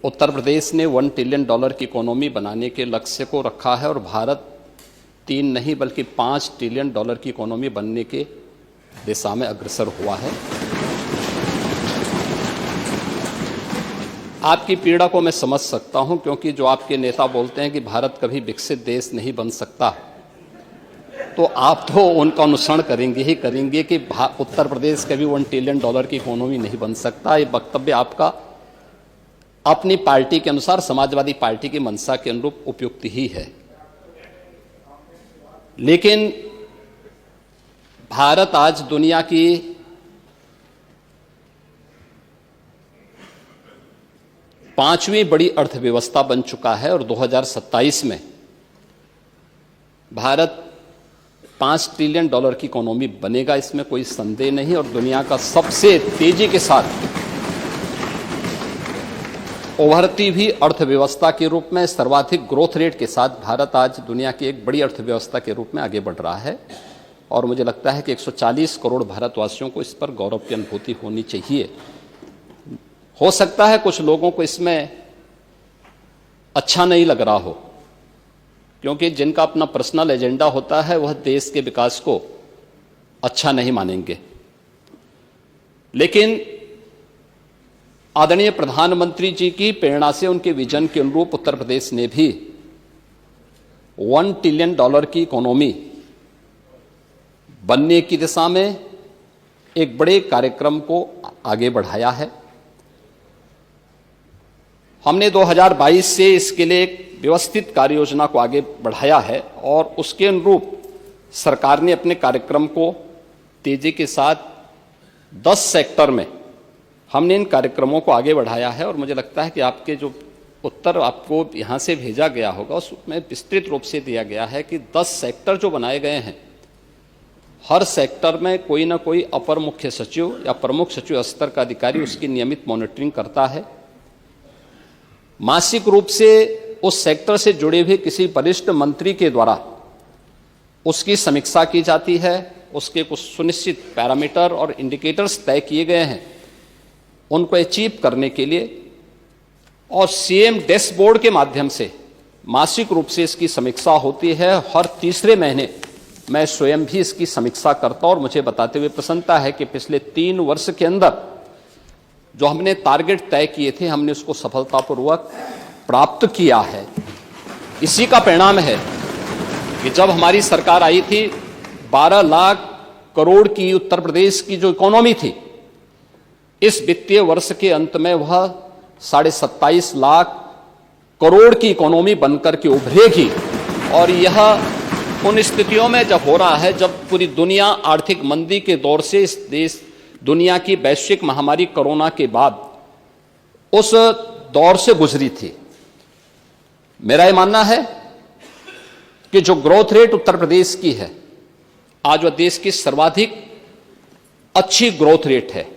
उत्तर प्रदेश ने $1 ट्रिलियन की इकोनॉमी बनाने के लक्ष्य को रखा है और भारत 3 नहीं बल्कि $5 ट्रिलियन की इकोनॉमी बनने के दिशा में अग्रसर हुआ है। आपकी पीड़ा को मैं समझ सकता हूं, क्योंकि जो आपके नेता बोलते हैं कि भारत कभी विकसित देश नहीं बन सकता, तो आप तो उनका अनुसरण करेंगे ही करेंगे कि उत्तर प्रदेश कभी $1 ट्रिलियन की इकोनॉमी नहीं बन सकता। ये वक्तव्य आपका अपनी पार्टी के अनुसार, समाजवादी पार्टी की मंशा के अनुरूप उपयुक्त ही है। लेकिन भारत आज दुनिया की पांचवी बड़ी अर्थव्यवस्था बन चुका है और 2027 में भारत $5 ट्रिलियन की इकोनॉमी बनेगा, इसमें कोई संदेह नहीं। और दुनिया का सबसे तेजी के साथ उभरती हुई अर्थव्यवस्था के रूप में, सर्वाधिक ग्रोथ रेट के साथ भारत आज दुनिया की एक बड़ी अर्थव्यवस्था के रूप में आगे बढ़ रहा है। और मुझे लगता है कि 140 करोड़ भारतवासियों को इस पर गौरव की अनुभूति होनी चाहिए। हो सकता है कुछ लोगों को इसमें अच्छा नहीं लग रहा हो, क्योंकि जिनका अपना पर्सनल एजेंडा होता है वह देश के विकास को अच्छा नहीं मानेंगे। लेकिन आदरणीय प्रधानमंत्री जी की प्रेरणा से, उनके विजन के अनुरूप उत्तर प्रदेश ने भी $1 ट्रिलियन की इकोनॉमी बनने की दिशा में एक बड़े कार्यक्रम को आगे बढ़ाया है। हमने 2022 से इसके लिए एक व्यवस्थित कार्य योजना को आगे बढ़ाया है और उसके अनुरूप सरकार ने अपने कार्यक्रम को तेजी के साथ 10 सेक्टर में हमने इन कार्यक्रमों को आगे बढ़ाया है। और मुझे लगता है कि आपके जो उत्तर आपको यहाँ से भेजा गया होगा उसमें विस्तृत रूप से दिया गया है कि 10 सेक्टर जो बनाए गए हैं, हर सेक्टर में कोई ना कोई अपर मुख्य सचिव या प्रमुख सचिव स्तर का अधिकारी उसकी नियमित मॉनिटरिंग करता है। मासिक रूप से उस सेक्टर से जुड़े हुए किसी वरिष्ठ मंत्री के द्वारा उसकी समीक्षा की जाती है। उसके कुछ सुनिश्चित पैरामीटर और इंडिकेटर्स तय किए गए हैं उनको अचीव करने के लिए, और सीएम डैशबोर्ड के माध्यम से मासिक रूप से इसकी समीक्षा होती है। हर तीसरे महीने मैं स्वयं भी इसकी समीक्षा करता हूं और मुझे बताते हुए प्रसन्नता है कि पिछले 3 वर्ष के अंदर जो हमने टारगेट तय किए थे, हमने उसको सफलतापूर्वक प्राप्त किया है। इसी का परिणाम है कि जब हमारी सरकार आई थी, 12 लाख करोड़ की उत्तर प्रदेश की जो इकोनॉमी थी, इस वित्तीय वर्ष के अंत में वह 27.5 लाख करोड़ की इकोनॉमी बनकर के उभरेगी। और यह उन स्थितियों में जब हो रहा है जब पूरी दुनिया आर्थिक मंदी के दौर से, इस देश दुनिया की वैश्विक महामारी कोरोना के बाद उस दौर से गुजरी थी। मेरा यह मानना है कि जो ग्रोथ रेट उत्तर प्रदेश की है, आज वह देश की सर्वाधिक अच्छी ग्रोथ रेट है।